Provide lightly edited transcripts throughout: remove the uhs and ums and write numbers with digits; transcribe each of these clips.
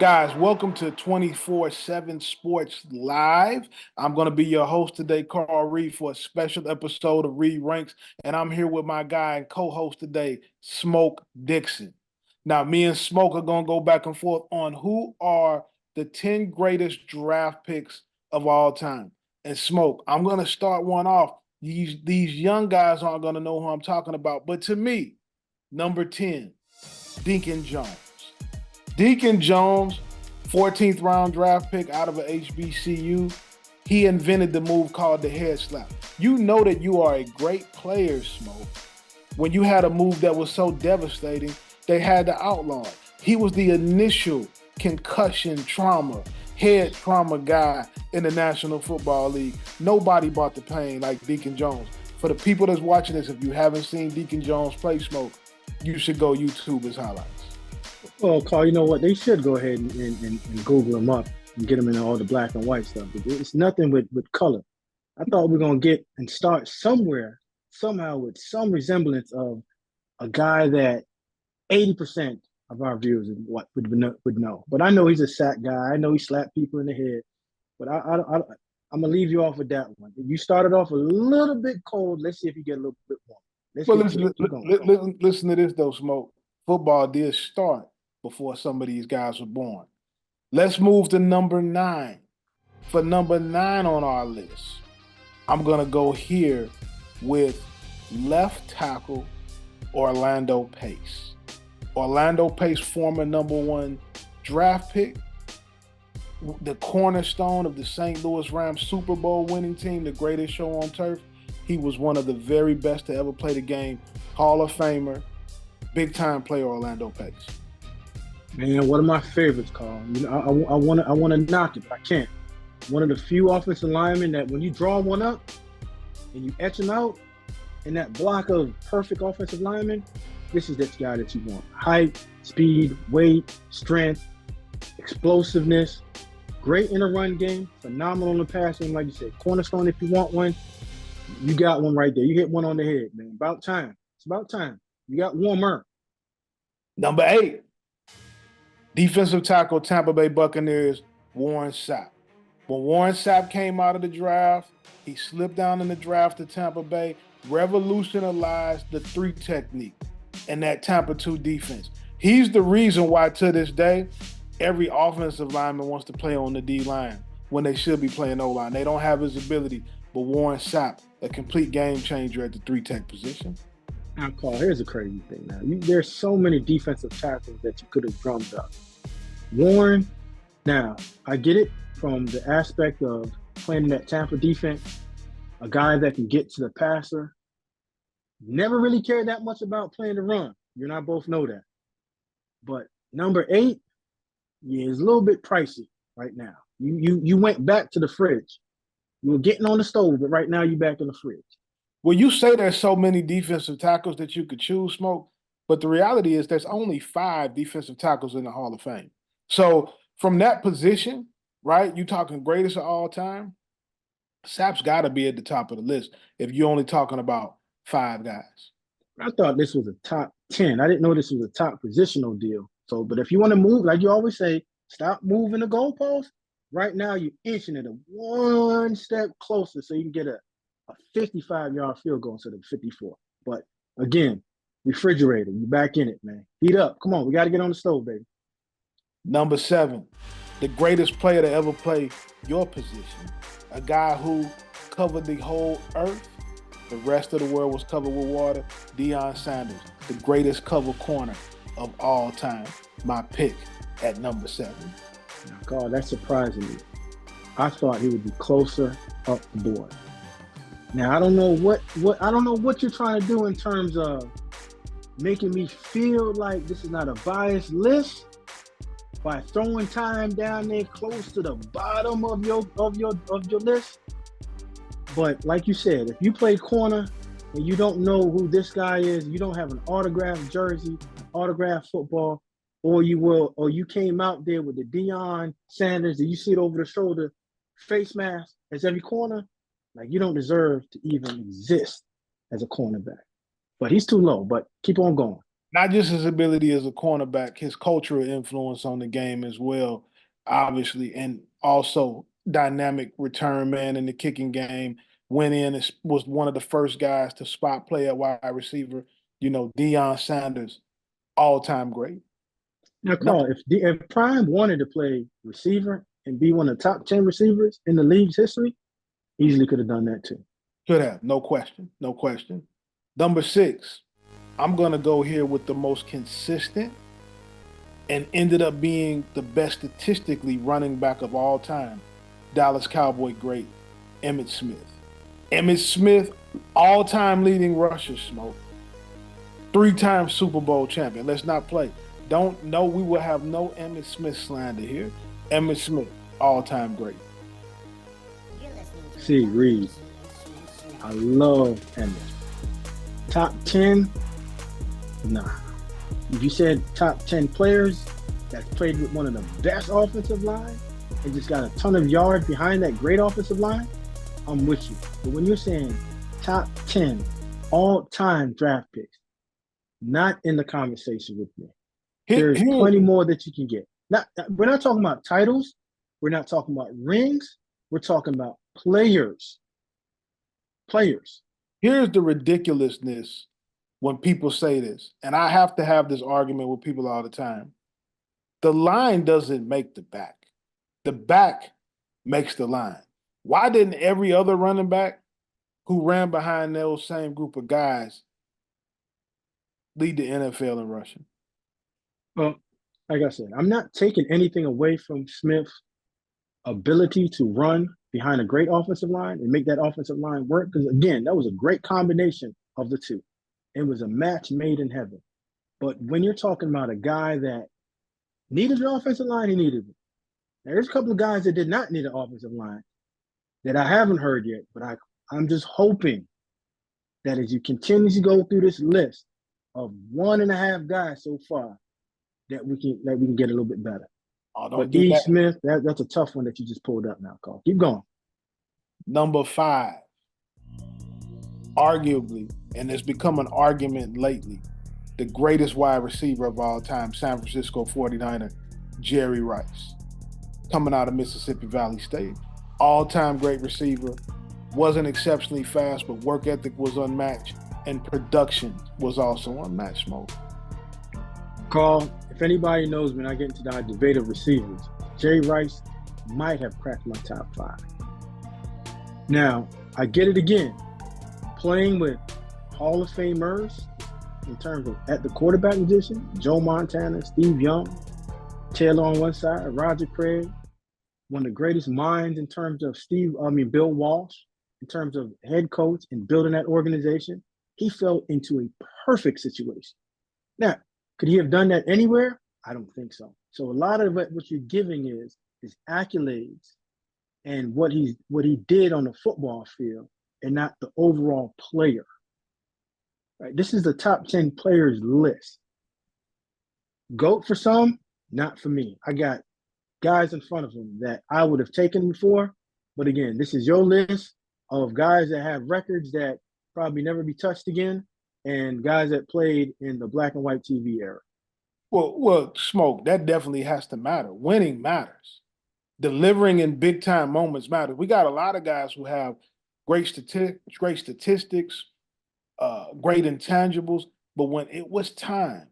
Guys, welcome to 247 Sports Live. I'm going to be your host today, Carl Reed, for a special episode of Reed Ranks, and I'm here with my guy and co-host today, Smoke Dixon. Now, me and Smoke are going to go back and forth on who are the 10 greatest draft picks of all time. And Smoke, I'm going to start one off. These young guys aren't going to know who I'm talking about, but to me, number 10, Deacon Jones. Deacon Jones, 14th round draft pick out of a HBCU. He invented the move called the head slap. You know that you are a great player, Smoke, when you had a move that was so devastating, they had to outlaw it. He was the initial concussion trauma, head trauma guy in the National Football League. Nobody brought the pain like Deacon Jones. For the people that's watching this, if you haven't seen Deacon Jones play, Smoke, you should go YouTube his highlights. Well, Carl, you know what? They should go ahead and Google him up and get him in all the black and white stuff. It's nothing with color. I thought we were going to get and start somewhere, somehow with some resemblance of a guy that 80% of our viewers would know. But I know he's a sack guy. I know he slapped people in the head. But I'm going to leave you off with that one. You started off a little bit cold. Let's see if you get a little bit warm. Listen to this, though, Smoke. Football did start before some of these guys were born. Let's move to number 9. For number 9 on our list, I'm going to go here with left tackle Orlando Pace. Orlando Pace, former number 1 draft pick, the cornerstone of the St. Louis Rams Super Bowl winning team, the greatest show on turf. He was one of the very best to ever play the game. Hall of Famer, big-time player Orlando Pace. Man, one of my favorites, Carl. You know, I want to knock it, but I can't. One of the few offensive linemen that when you draw one up and you etch him out in that block of perfect offensive linemen, this is that guy that you want. Height, speed, weight, strength, explosiveness, great in the run game, phenomenal in the passing, like you said. Cornerstone if you want one. You got one right there. You hit one on the head, man. About time. It's about time. You got warmer. Number 8. Defensive tackle, Tampa Bay Buccaneers, Warren Sapp. When Warren Sapp came out of the draft, he slipped down in the draft to Tampa Bay, revolutionized the 3 technique and that Tampa 2 defense. He's the reason why, to this day, every offensive lineman wants to play on the D-line when they should be playing O-line. They don't have his ability, but Warren Sapp, a complete game changer at the 3 tech position. Now, Carl, here's a crazy thing. Now, there's so many defensive tackles that you could have drummed up. Warren, now, I get it from the aspect of playing in that Tampa defense, a guy that can get to the passer. Never really cared that much about playing the run. You and I both know that. But number 8, yeah, is a little bit pricey right now. You went back to the fridge. You were getting on the stove, but right now you're back in the fridge. Well, you say there's so many defensive tackles that you could choose, Smoke, but the reality is there's only 5 defensive tackles in the Hall of Fame. So from that position, right, you talking greatest of all time, Sapp's got to be at the top of the list if you're only talking about 5 guys. I thought this was a top 10. I didn't know this was a top positional deal. So, but if you want to move, like you always say, stop moving the goalpost. Right now, you're inching it one step closer so you can get a 55-yard field goal instead of 54. But again, refrigerator, you back in it, man. Heat up. Come on, we got to get on the stove, baby. Number 7, the greatest player to ever play your position, a guy who covered the whole earth. The rest of the world was covered with water. Deion Sanders, the greatest cover corner of all time. My pick at number 7. Now, God, that's surprising me. I thought he would be closer up the board. Now I don't know what you're trying to do in terms of making me feel like this is not a biased list by throwing time down there close to the bottom of your list. But like you said, if you play corner and you don't know who this guy is, you don't have an autographed jersey, autographed football, or you came out there with the Deion Sanders and you see it over the shoulder face mask as every corner, like you don't deserve to even exist as a cornerback. But he's too low, but keep on going. Not just his ability as a cornerback, his cultural influence on the game as well, obviously, and also dynamic return man in the kicking game. Went in and was one of the first guys to spot play at wide receiver. Deion Sanders, all time great. Now, Number Carl, if Prime wanted to play receiver and be one of the top 10 receivers in the league's history, easily could have done that too. Could have, no question, no question. Number 6, I'm gonna go here with the most consistent and ended up being the best statistically running back of all time, Dallas Cowboy great, Emmitt Smith. Emmitt Smith, all-time leading rusher, Smoke. 3-time Super Bowl champion. Let's not play. Don't know we will have no Emmitt Smith slander here. Emmitt Smith, all-time great. See, Reed, I love Emmett. Top 10? Nah. If you said top 10 players that's played with one of the best offensive lines and just got a ton of yards behind that great offensive line, I'm with you. But when you're saying top 10 all-time draft picks, not in the conversation with me. There's plenty more that you can get. We're not talking about titles. We're not talking about rings. We're talking about players. Players. Here's the ridiculousness when people say this, and I have to have this argument with people all the time. The line doesn't make the back. The back makes the line. Why didn't every other running back who ran behind those same group of guys lead the NFL in rushing? Well, like I said, I'm not taking anything away from Smith's ability to run behind a great offensive line and make that offensive line work. Because again, that was a great combination of the two. It was a match made in heaven. But when you're talking about a guy that needed an offensive line, he needed it. Now, there's a couple of guys that did not need an offensive line that I haven't heard yet, but I'm just hoping that as you continue to go through this list of 1.5 guys so far, that we can get a little bit better. Oh, don't but do E. that. Smith, that's a tough one that you just pulled up now, Carl. Keep going. Number 5, arguably, and it's become an argument lately, the greatest wide receiver of all time, San Francisco 49er, Jerry Rice, coming out of Mississippi Valley State. All-time great receiver, wasn't exceptionally fast, but work ethic was unmatched, and production was also unmatched, Smoke. Carl, if anybody knows when I get into the debate of receivers, Jerry Rice might have cracked my top 5. Now, I get it again. Playing with Hall of Famers in terms of at the quarterback position, Joe Montana, Steve Young, Taylor on one side, Roger Craig, one of the greatest minds in terms of Bill Walsh, in terms of head coach and building that organization. He fell into a perfect situation. Now, could he have done that anywhere? I don't think so. So a lot of what you're giving is his accolades and what he did on the football field and not the overall player. Right? This is the top 10 players list. GOAT for some, not for me. I got guys in front of him that I would have taken before. But again, this is your list of guys that have records that probably never be touched again and guys that played in the black and white TV era. Well, Smoke, that definitely has to matter. Winning matters. Delivering in big-time moments matters. We got a lot of guys who have great statistics, great intangibles, but when it was time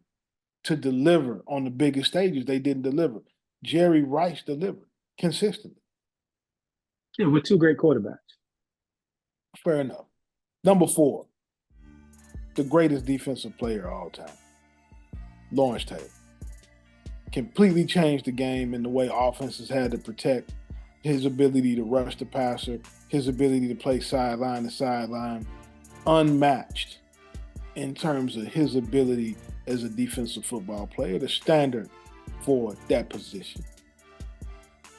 to deliver on the biggest stages, they didn't deliver. Jerry Rice delivered consistently. Yeah, with 2 great quarterbacks. Fair enough. Number 4, the greatest defensive player of all time, Lawrence Taylor. Completely changed the game in the way offenses had to protect, his ability to rush the passer, his ability to play sideline to sideline, unmatched in terms of his ability as a defensive football player, the standard for that position.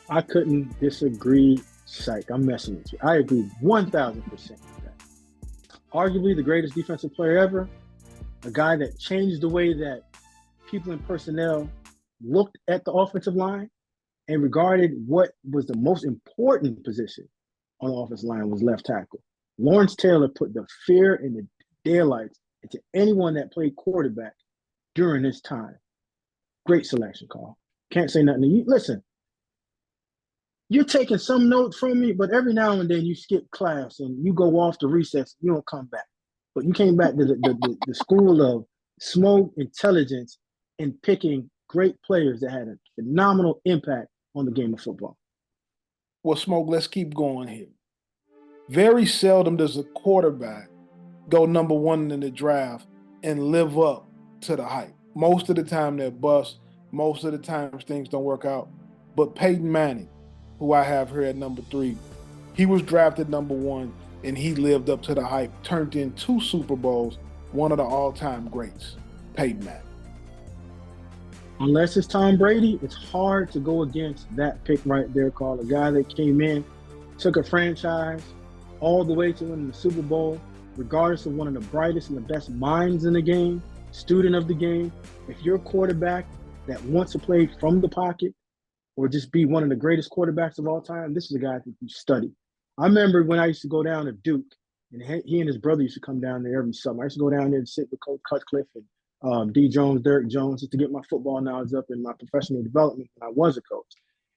I couldn't disagree. Psych, I'm messing with you. I agree 1,000% with that. Arguably the greatest defensive player ever, a guy that changed the way that people in personnel looked at the offensive line and regarded what was the most important position on the offensive line was left tackle. Lawrence Taylor put the fear and the daylights into anyone that played quarterback during this time. Great selection, Carl. Can't say nothing to you. Listen, you're taking some notes from me, but every now and then you skip class and you go off to recess. You don't come back. But you came back to the school of smoke intelligence and picking great players that had a phenomenal impact on the game of football. Well, Smoke, let's keep going here. Very seldom does a quarterback go number one in the draft and live up to the hype. Most of the time they're bust. Most of the times things don't work out. But Peyton Manning, who I have here at number 3, he was drafted number 1 and he lived up to the hype, turned in 2 Super Bowls, one of the all-time greats, Peyton Manning. Unless it's Tom Brady, it's hard to go against that pick right there, Carl. A guy that came in, took a franchise all the way to winning the Super Bowl, regardless of one of the brightest and the best minds in the game, student of the game. If you're a quarterback that wants to play from the pocket or just be one of the greatest quarterbacks of all time, this is a guy that you study. I remember when I used to go down to Duke, and he and his brother used to come down there every summer. I used to go down there and sit with Coach Cutcliffe and D. Jones, Derek Jones, just to get my football knowledge up in my professional development when I was a coach.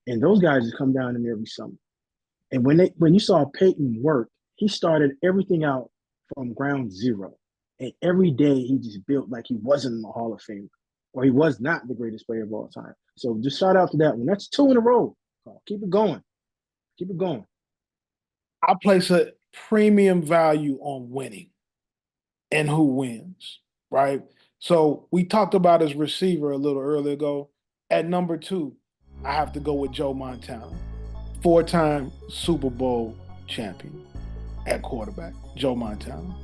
And those guys just come down in there every summer. And when you saw Peyton work, he started everything out from ground zero. And every day he just built like he wasn't in the Hall of Fame, or he was not the greatest player of all time. So just shout out to that one. That's 2 in a row. Keep it going. Keep it going. I place a premium value on winning and who wins, right? So we talked about his receiver a little earlier ago. At number 2, I have to go with Joe Montana, 4-time Super Bowl champion at quarterback, Joe Montana.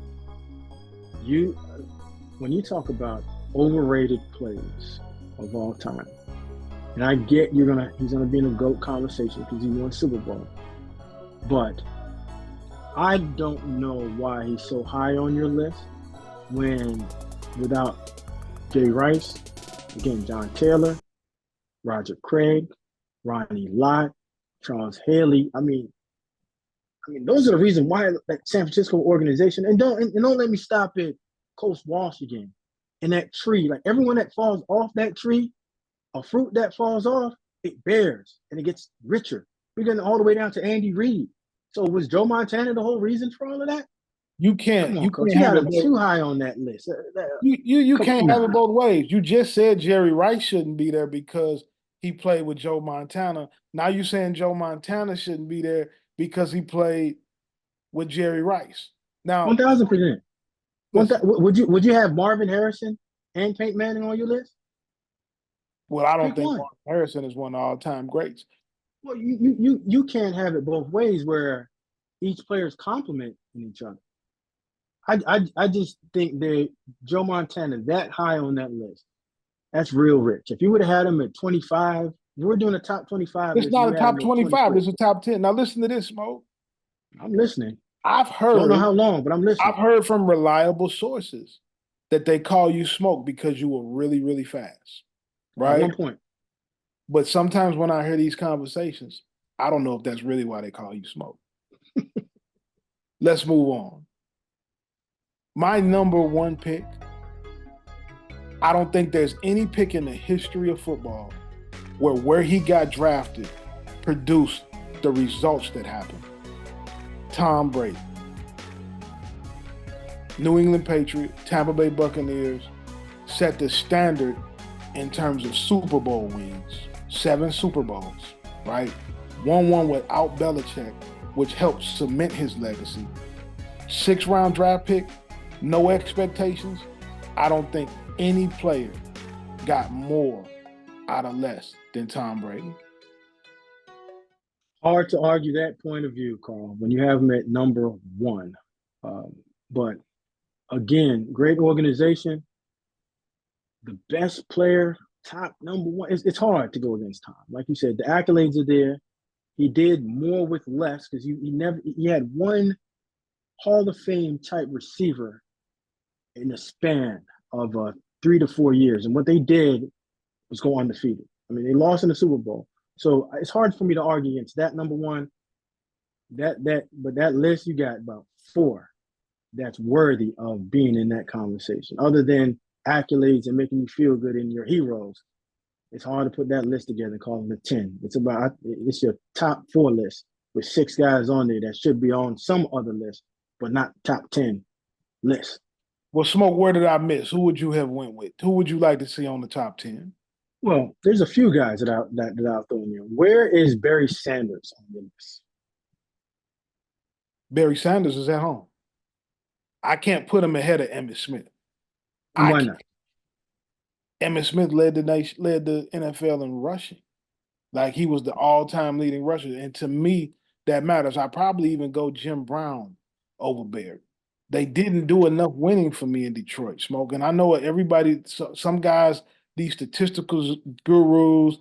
When you talk about overrated players of all time, and I get he's gonna be in a GOAT conversation because he won Super Bowl, but I don't know why he's so high on your list when without Jerry Rice, again, John Taylor, Roger Craig, Ronnie Lott, Charles Haley. I mean, those are the reasons why that San Francisco organization, and don't let me stop at Coach Walsh again. And that tree, like everyone that falls off that tree, a fruit that falls off, it bears and it gets richer. We're getting all the way down to Andy Reid. So was Joe Montana the whole reason for all of that? You can't. You got him too high on that list. You can't have it both ways. You just said Jerry Rice shouldn't be there because he played with Joe Montana. Now you're saying Joe Montana shouldn't be there because he played with Jerry Rice. Now, 1,000%. Would you have Marvin Harrison and Peyton Manning on your list? Well, I don't think Marvin Harrison is one of all-time greats. Well, you can't have it both ways where each player's complementing each other. I just think that Joe Montana that high on that list, that's real rich. If you would have had him at 25, we're doing a top 25. It's not a top 25. It's a top 10. Now listen to this, Smoke. I'm listening. I've heard. I don't know how long, but I'm listening. I've heard from reliable sources that they call you Smoke because you were really, really fast. Right? At one point. But sometimes when I hear these conversations, I don't know if that's really why they call you Smoke. Let's move on. My number 1 pick, I don't think there's any pick in the history of football where he got drafted produced the results that happened. Tom Brady. New England Patriot, Tampa Bay Buccaneers set the standard in terms of Super Bowl wins. 7 Super Bowls, right? Won one without Belichick, which helped cement his legacy. 6th-round draft pick, no expectations. I don't think any player got more out of less than Tom Brady. Hard to argue that point of view, Carl, when you have him at number 1. But again, great organization. The best player, top number 1. It's hard to go against Tom. Like you said, the accolades are there. He did more with less because he had one Hall of Fame type receiver in the span of 3 to 4 years. And what they did was go undefeated. I mean, they lost in the Super Bowl. So it's hard for me to argue against that number 1. But that list, you got about 4 that's worthy of being in that conversation. Other than accolades and making you feel good in your heroes, it's hard to put that list together and call them the 10. It's your top 4 list with 6 guys on there that should be on some other list, but not top 10 list. Well, Smoke, where did I miss? Who would you have went with? Who would you like to see on the top 10? Well, there's a few guys that I'll throw in there. Where is Barry Sanders on your list? Barry Sanders is at home. I can't put him ahead of Emmitt Smith. And why not? Emmitt Smith led the NFL in rushing. Like he was the all-time leading rusher. And to me, that matters. I probably even go Jim Brown over Barry. They didn't do enough winning for me in Detroit, Smoke. And I know everybody, some guys, these statistical gurus,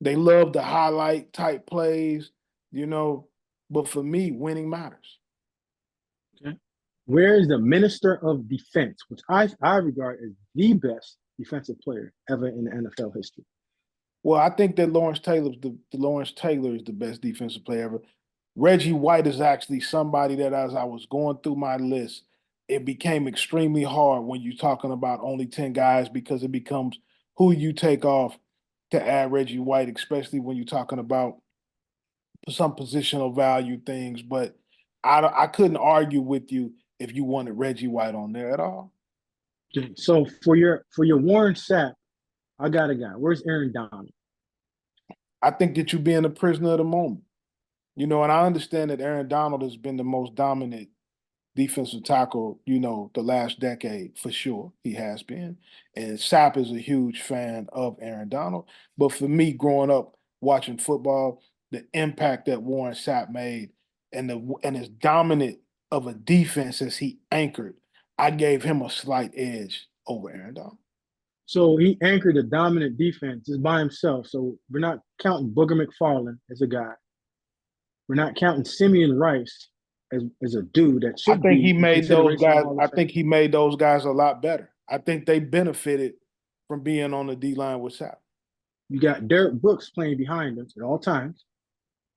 they love the highlight type plays, but for me, winning matters. Okay. Where is the Minister of Defense, which I regard as the best defensive player ever in the NFL history? Well, I think that Lawrence Taylor is the best defensive player ever. Reggie White is actually somebody that, as I was going through my list, it became extremely hard when you're talking about only 10 guys because it becomes who you take off to add Reggie White, especially when you're talking about some positional value things. But I couldn't argue with you if you wanted Reggie White on there at all. Okay. So for your Warren Sapp, I got a guy. Where's Aaron Donald? I think that you're being a prisoner of the moment. And I understand that Aaron Donald has been the most dominant defensive tackle, the last decade, for sure. He has been. And Sapp is a huge fan of Aaron Donald. But for me, growing up watching football, the impact that Warren Sapp made and as dominant of a defense as he anchored, I gave him a slight edge over Aaron Donald. So he anchored a dominant defense just by himself. So we're not counting Booger McFarland as a guy. We're not counting Simeon Rice as a dude that should be. I think he made those guys. I think he made those guys a lot better. I think they benefited from being on the D line with Sapp. You got Derek Brooks playing behind him at all times.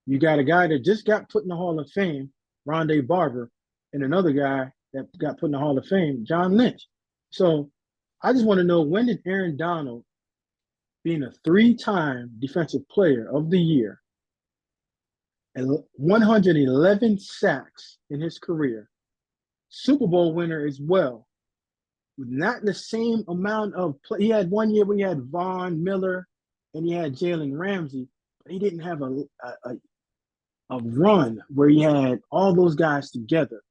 You got a guy that just got put in the Hall of Fame, Rondé Barber, and another guy that got put in the Hall of Fame, John Lynch. So I just want to know, when did Aaron Donald, being a 3-time defensive player of the year and 111 sacks in his career, Super Bowl winner as well, with not the same amount of play. He had one year where he had Von Miller and he had Jalen Ramsey, but he didn't have a run where he had all those guys together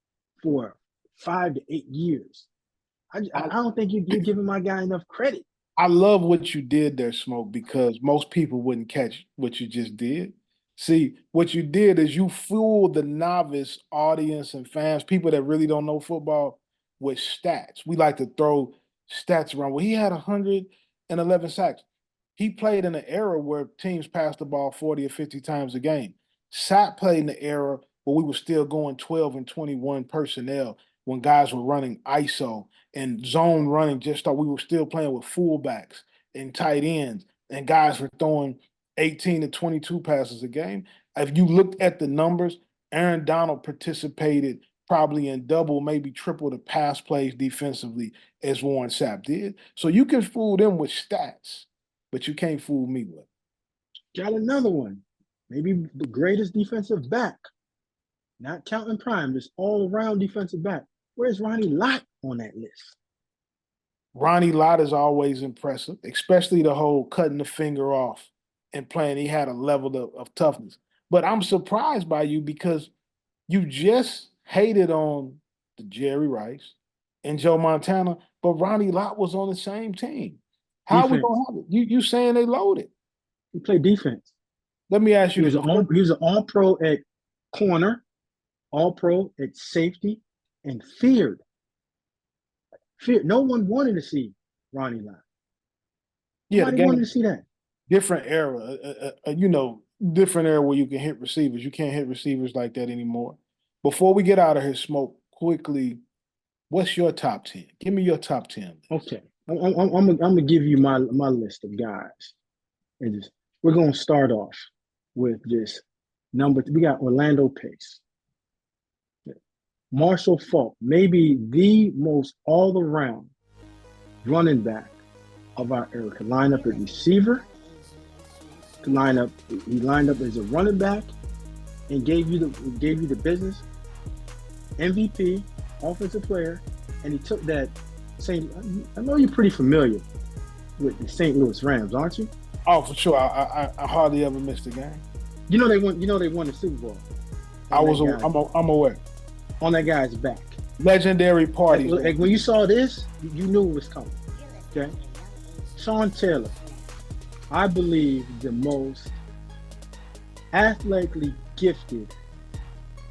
for 5 to 8 years. I don't think you're giving my guy enough credit. I love what you did there, Smoke, because most people wouldn't catch what you just did. See, what you did is you fooled the novice audience and fans, people that really don't know football, with stats. We like to throw stats around. Well, he had 111 sacks. He played in an era where teams passed the ball 40 or 50 times a game. Sapp played in the era where we were still going 12 and 21 personnel, when guys were running ISO and zone running. We were still playing with fullbacks and tight ends, and guys were throwing 18 to 22 passes a game. If you looked at the numbers, Aaron Donald participated probably in double, maybe triple the pass plays defensively as Warren Sapp did. So you can fool them with stats, but you can't fool me with. Got another one. Maybe the greatest defensive back, not counting prime, just all-around defensive back. Where's Ronnie Lott on that list? Ronnie Lott is always impressive, especially the whole cutting the finger off and playing. He had a level of toughness. But I'm surprised by you because you just hated on the Jerry Rice and Joe Montana, but Ronnie Lott was on the same team. How we gonna have it? You saying they loaded? He played defense. Let me ask you. He was an all-pro at corner, all-pro at safety, and feared. No one wanted to see Ronnie Lott. Nobody wanted to see that. Different era, different era where you can hit receivers. You can't hit receivers like that anymore. Before we get out of here, Smoke, quickly, what's your top 10? Give me your top 10. Okay. I'm gonna give you my list of guys. And we're gonna start off with this number. We got Orlando Pace. Marshall Faulk, maybe the most all-around running back of our era. Could line up at receiver, could line up. He lined up as a running back and gave you the business. MVP, offensive player, and he took that St. I know you're pretty familiar with the St. Louis Rams, aren't you? Oh, for sure. I hardly ever missed a game. You know they won. You know they won the Super Bowl. I'm aware. On that guy's back. Legendary parties. Like when you saw this, you knew it was coming. Okay. Sean Taylor, I believe the most athletically gifted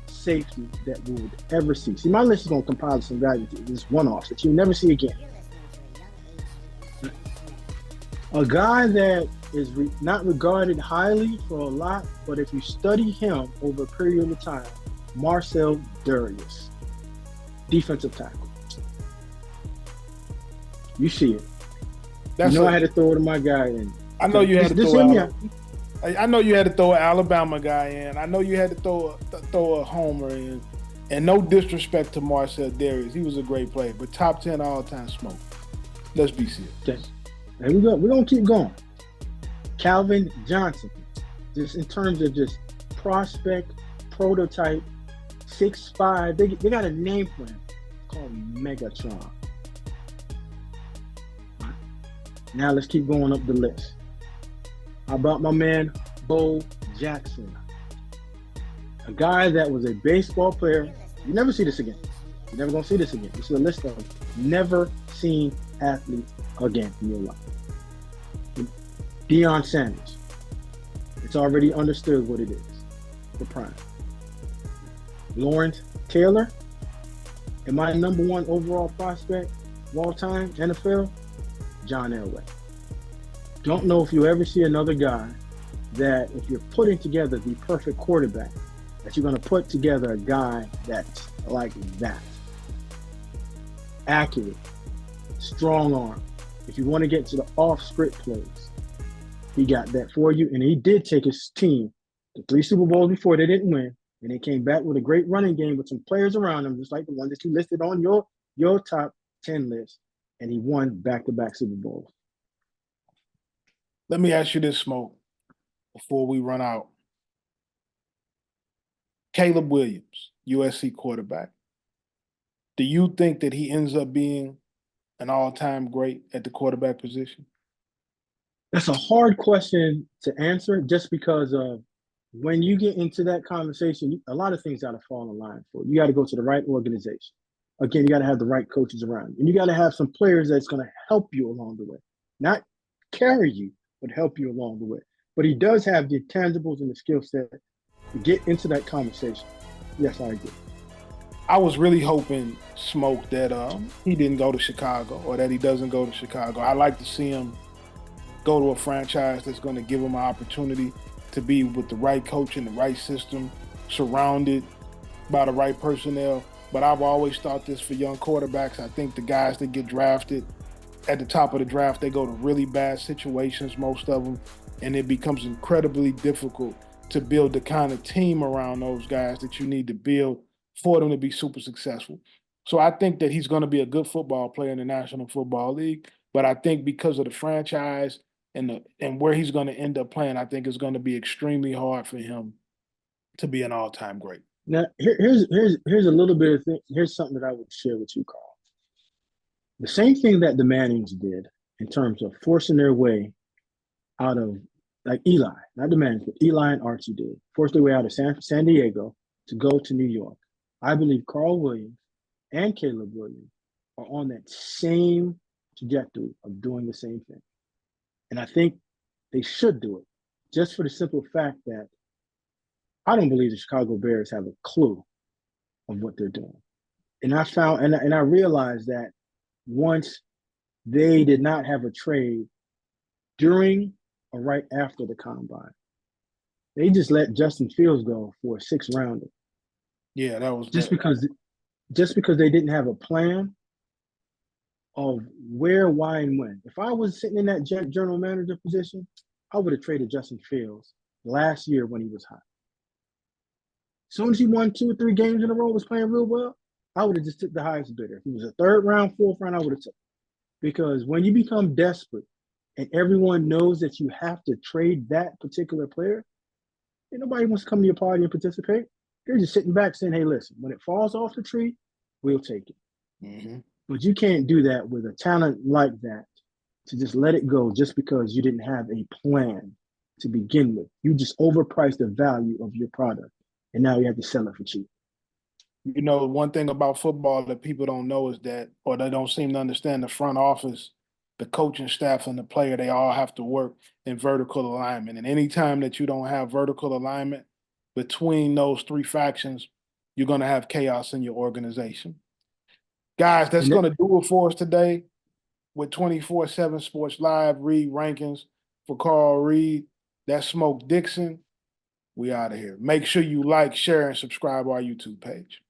safety that we would ever see. See, my list is going to compile some guys, this one-offs that you'll never see again. A guy that is not regarded highly for a lot, but if you study him over a period of time, Marcel Darius, defensive tackle. You see it. I had to throw it to my guy in. I know you had to throw I know you had to throw an Alabama guy in. I know you had to throw a homer in. And no disrespect to Marcel Darius. He was a great player, but top 10 all-time smoke. Let's be serious. Okay. There we go. We're going to keep going. Calvin Johnson, just in terms of just prospect, prototype, 6'5". They got a name for him called Megatron. Now let's keep going up the list. How about my man, Bo Jackson? A guy that was a baseball player. You never see this again. You're never going to see this again. This is a list of never seen athletes again in your life. Deion Sanders. It's already understood what it is. The prime. Lawrence Taylor. And my number one overall prospect of all time, NFL, John Elway. Don't know if you ever see another guy that if you're putting together the perfect quarterback, that you're going to put together a guy that's like that. Accurate, strong arm. If you want to get to the off-script plays, he got that for you. And he did take his team to 3 Super Bowls before they didn't win. And they came back with a great running game with some players around him, just like the ones that you listed on your top 10 list. And he won back-to-back Super Bowls. Let me ask you this, Smoke, before we run out. Caleb Williams, USC quarterback. Do you think that he ends up being an all-time great at the quarterback position? That's a hard question to answer just because of when you get into that conversation, a lot of things got to fall in line for you. You got to go to the right organization. Again, you got to have the right coaches around you. And you got to have some players that's going to help you along the way. Not carry you, but help you along the way. But he does have the tangibles and the skill set to get into that conversation. Yes, I agree. I was really hoping, Smoke, that he didn't go to Chicago or that he doesn't go to Chicago. I like to see him go to a franchise that's going to give him an opportunity to be with the right coach and the right system, surrounded by the right personnel. But I've always thought this for young quarterbacks. I think the guys that get drafted at the top of the draft, they go to really bad situations, most of them, and it becomes incredibly difficult to build the kind of team around those guys that you need to build for them to be super successful. So I think that he's going to be a good football player in the National Football League, but I think because of the franchise and where he's going to end up playing, I think it's going to be extremely hard for him to be an all-time great. Now, here's a little bit of thing. Here's something that I would share with you, Carl. The same thing that the Mannings did in terms of forcing their way out of, like Eli, not the Mannings, but Eli and Archie did, forced their way out of San Diego to go to New York. I believe Carl Williams and Caleb Williams are on that same trajectory of doing the same thing. And I think they should do it just for the simple fact that I don't believe the Chicago Bears have a clue of what they're doing. And I found, and I realized that once they did not have a trade during or right after the combine, they just let Justin Fields go for a 6th rounder. Yeah, that was just because they didn't have a plan of where, why, and when. If I was sitting in that general manager position, I would have traded Justin Fields last year when he was hot. As soon as he won 2 or 3 games in a row, was playing real well, I would have just took the highest bidder. If he was a 3rd round, 4th round, I would have took. Because when you become desperate and everyone knows that you have to trade that particular player, and nobody wants to come to your party and participate. They're just sitting back saying, hey, listen, when it falls off the tree, we'll take it. Mm-hmm. But you can't do that with a talent like that, to just let it go just because you didn't have a plan to begin with. You just overpriced the value of your product, and now you have to sell it for cheap. You know, one thing about football that people don't know is that, or they don't seem to understand, the front office, the coaching staff, and the player, they all have to work in vertical alignment. And anytime that you don't have vertical alignment between those three factions, you're going to have chaos in your organization. Guys, that's going to do it for us today with 247 Sports Live, Reed Rankins for Carl Reed. That's Smoke Dixon. We out of here. Make sure you like, share, and subscribe our YouTube page.